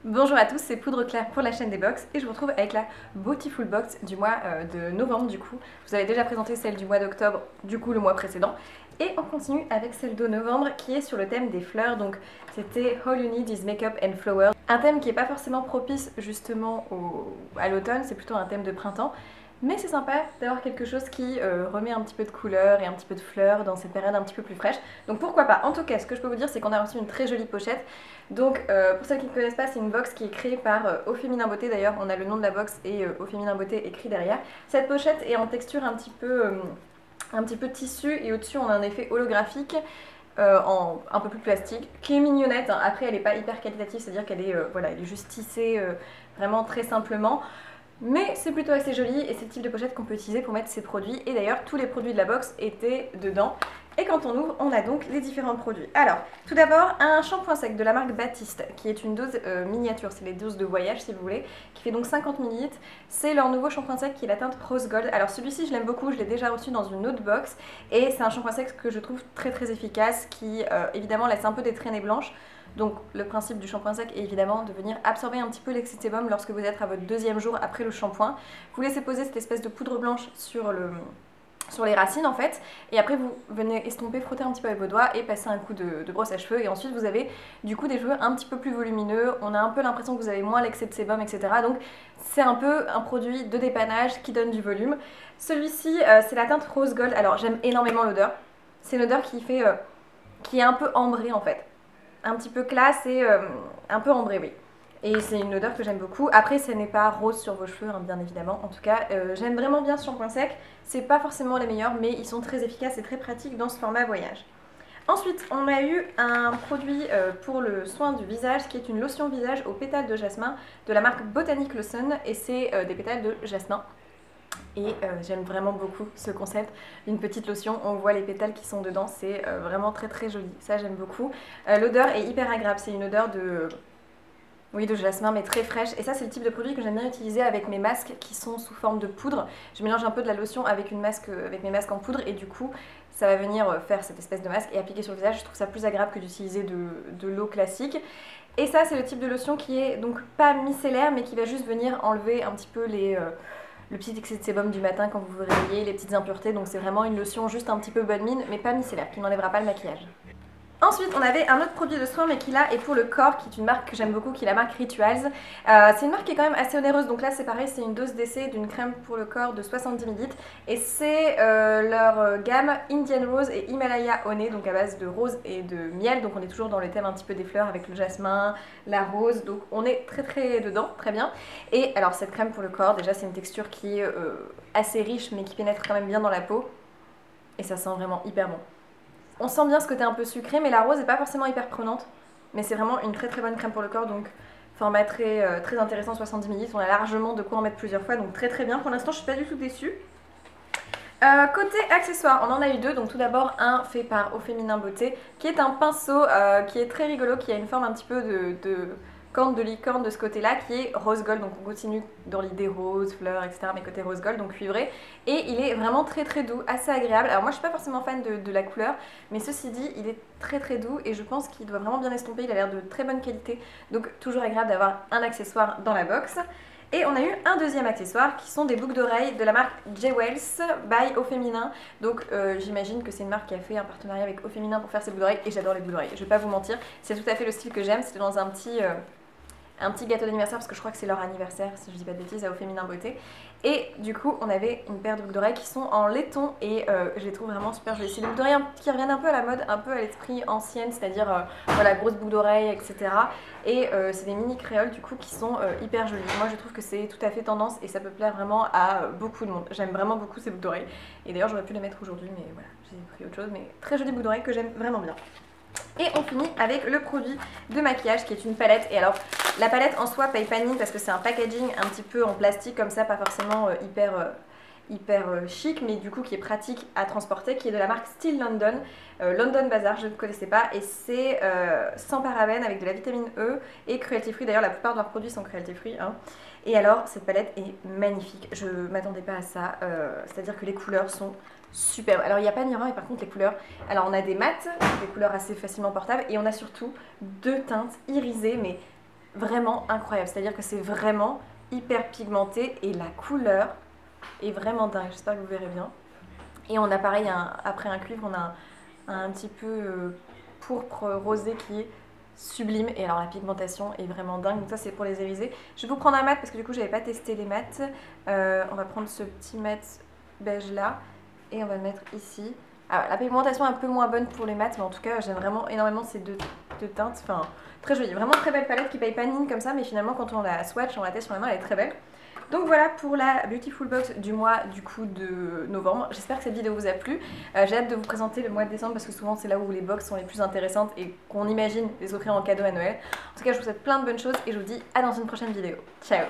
Bonjour à tous, c'est Poudre Claire pour la chaîne des box et je vous retrouve avec la Beautiful Box du mois de novembre du coup. Je vous avais déjà présenté celle du mois d'octobre, du coup le mois précédent. Et on continue avec celle de novembre qui est sur le thème des fleurs, donc c'était All You Need Is Makeup and Flowers. Un thème qui n'est pas forcément propice justement à l'automne, c'est plutôt un thème de printemps. Mais c'est sympa d'avoir quelque chose qui remet un petit peu de couleur et un petit peu de fleurs dans cette période un petit peu plus fraîche. Donc pourquoi pas. En tout cas, ce que je peux vous dire, c'est qu'on a reçu une très jolie pochette. Donc pour celles qui ne connaissent pas, c'est une box qui est créée par Au Féminin Beauté. D'ailleurs, on a le nom de la box et Au Féminin Beauté écrit derrière. Cette pochette est en texture un petit peu tissu et au-dessus on a un effet holographique. Un peu plus plastique, qui est mignonnette, hein. Après elle n'est pas hyper qualitative, c'est-à-dire qu'elle est, voilà, elle est juste tissée vraiment très simplement. Mais c'est plutôt assez joli et c'est le type de pochette qu'on peut utiliser pour mettre ses produits. Et d'ailleurs, tous les produits de la box étaient dedans. Et quand on ouvre, on a donc les différents produits. Alors, tout d'abord, un shampoing sec de la marque Baptiste, qui est une dose miniature, c'est les doses de voyage si vous voulez, qui fait donc 50 ml. C'est leur nouveau shampoing sec qui est la teinte Rose Gold. Alors celui-ci, je l'aime beaucoup, je l'ai déjà reçu dans une autre box. Et c'est un shampoing sec que je trouve très très efficace, qui évidemment laisse un peu des traînées blanches. Donc le principe du shampoing sec est évidemment de venir absorber un petit peu l'excès de sébum lorsque vous êtes à votre deuxième jour après le shampoing. Vous laissez poser cette espèce de poudre blanche sur les racines en fait, et après vous venez estomper, frotter un petit peu avec vos doigts et passer un coup de brosse à cheveux, et ensuite vous avez du coup des cheveux un petit peu plus volumineux, on a un peu l'impression que vous avez moins l'excès de sébum, etc. Donc c'est un peu un produit de dépannage qui donne du volume. Celui-ci c'est la teinte Rose Gold. Alors j'aime énormément l'odeur, c'est une odeur qui est un peu ambrée en fait, un petit peu classe et un peu ambrée, oui. Et c'est une odeur que j'aime beaucoup. Après, ce n'est pas rose sur vos cheveux, hein, bien évidemment. En tout cas, j'aime vraiment bien ce shampoing sec. C'est pas forcément les meilleurs, mais ils sont très efficaces et très pratiques dans ce format voyage. Ensuite, on a eu un produit pour le soin du visage qui est une lotion visage aux pétales de jasmin de la marque Botanic Lotion, et c'est des pétales de jasmin. Et j'aime vraiment beaucoup ce concept d'une petite lotion, on voit les pétales qui sont dedans, c'est vraiment très très joli, ça j'aime beaucoup. L'odeur est hyper agréable, c'est une odeur de jasmin mais très fraîche, et ça c'est le type de produit que j'aime bien utiliser avec mes masques qui sont sous forme de poudre. Je mélange un peu de la lotion avec mes masques en poudre, et du coup ça va venir faire cette espèce de masque et appliquer sur le visage. Je trouve ça plus agréable que d'utiliser de l'eau classique. Et ça c'est le type de lotion qui est donc pas micellaire mais qui va juste venir enlever un petit peu le petit excès de sébum du matin quand vous vous réveillez, les petites impuretés. Donc c'est vraiment une lotion juste un petit peu bonne mine mais pas micellaire, qui n'enlèvera pas le maquillage. Ensuite, on avait un autre produit de soin mais qui là est pour le corps, qui est une marque que j'aime beaucoup, qui est la marque Rituals. C'est une marque qui est quand même assez onéreuse, donc là c'est pareil, c'est une dose d'essai d'une crème pour le corps de 70 ml. Et c'est leur gamme Indian Rose et Himalaya Honey, donc à base de rose et de miel. Donc on est toujours dans le thème un petit peu des fleurs avec le jasmin, la rose, donc on est très très dedans, très bien. Et alors cette crème pour le corps, déjà c'est une texture qui est assez riche mais qui pénètre quand même bien dans la peau. Et ça sent vraiment hyper bon. On sent bien ce côté un peu sucré, mais la rose n'est pas forcément hyper prenante. Mais c'est vraiment une très très bonne crème pour le corps, donc format très intéressant, 70 ml. On a largement de quoi en mettre plusieurs fois, donc très très bien. Pour l'instant, je suis pas du tout déçue. Côté accessoires, on en a eu deux. Donc tout d'abord un fait par Au Féminin Beauté, qui est un pinceau qui est très rigolo, qui a une forme un petit peu de corne de licorne de ce côté-là, qui est rose gold. Donc on continue dans l'idée rose, fleurs, etc. Mais côté rose gold, donc cuivré. Et il est vraiment très très doux, assez agréable. Alors moi je suis pas forcément fan de la couleur, mais ceci dit, il est très très doux et je pense qu'il doit vraiment bien estomper. Il a l'air de très bonne qualité, donc toujours agréable d'avoir un accessoire dans la box. Et on a eu un deuxième accessoire qui sont des boucles d'oreilles de la marque Jewels by Au Féminin. Donc j'imagine que c'est une marque qui a fait un partenariat avec Au Féminin pour faire ses boucles d'oreilles, et j'adore les boucles d'oreilles, je vais pas vous mentir, c'est tout à fait le style que j'aime. C'était dans un petit gâteau d'anniversaire, parce que je crois que c'est leur anniversaire, si je dis pas de bêtises, à Au Féminin Beauté. Et du coup, on avait une paire de boucles d'oreilles qui sont en laiton, et je les trouve vraiment super jolies. C'est des boucles d'oreilles qui reviennent un peu à la mode, un peu à l'esprit ancienne, c'est-à-dire voilà, grosse boucle d'oreilles, etc. Et c'est des mini créoles du coup qui sont hyper jolies. Moi je trouve que c'est tout à fait tendance et ça peut plaire vraiment à beaucoup de monde. J'aime vraiment beaucoup ces boucles d'oreilles. Et d'ailleurs j'aurais pu les mettre aujourd'hui, mais voilà, j'ai pris autre chose. Mais très jolies boucles d'oreilles que j'aime vraiment bien. Et on finit avec le produit de maquillage qui est une palette. Et alors la palette en soi paye pas de mine parce que c'est un packaging un petit peu en plastique comme ça, pas forcément hyper chic, mais du coup qui est pratique à transporter, qui est de la marque Still London, London Bazaar, je ne connaissais pas, et c'est sans parabènes avec de la vitamine E et cruelty free. D'ailleurs la plupart de leurs produits sont cruelty free, hein. Et alors cette palette est magnifique, je m'attendais pas à ça, c'est à dire que les couleurs sont superbes. Alors il n'y a pas de miroir, et par contre les couleurs, alors on a des mats, des couleurs assez facilement portables, et on a surtout deux teintes irisées mais vraiment incroyable. C'est-à-dire que c'est vraiment hyper pigmenté et la couleur est vraiment dingue. J'espère que vous verrez bien. Et on a pareil, après un cuivre, on a un petit peu pourpre rosé qui est sublime. Et alors la pigmentation est vraiment dingue. Donc ça c'est pour les irisés. Je vais vous prendre un mat parce que du coup j'avais pas testé les mats. On va prendre ce petit mat beige là et on va le mettre ici. Ah, la pigmentation est un peu moins bonne pour les mats, mais en tout cas j'aime vraiment énormément ces deux teintes. Enfin très jolie, vraiment très belle palette qui paye pas mine comme ça, mais finalement quand on la swatch, on la teste sur la main, elle est très belle. Donc voilà pour la Beautiful Box du mois du coup de novembre. J'espère que cette vidéo vous a plu. J'ai hâte de vous présenter le mois de décembre parce que souvent c'est là où les box sont les plus intéressantes et qu'on imagine les offrir en cadeau à Noël. En tout cas je vous souhaite plein de bonnes choses et je vous dis à dans une prochaine vidéo. Ciao!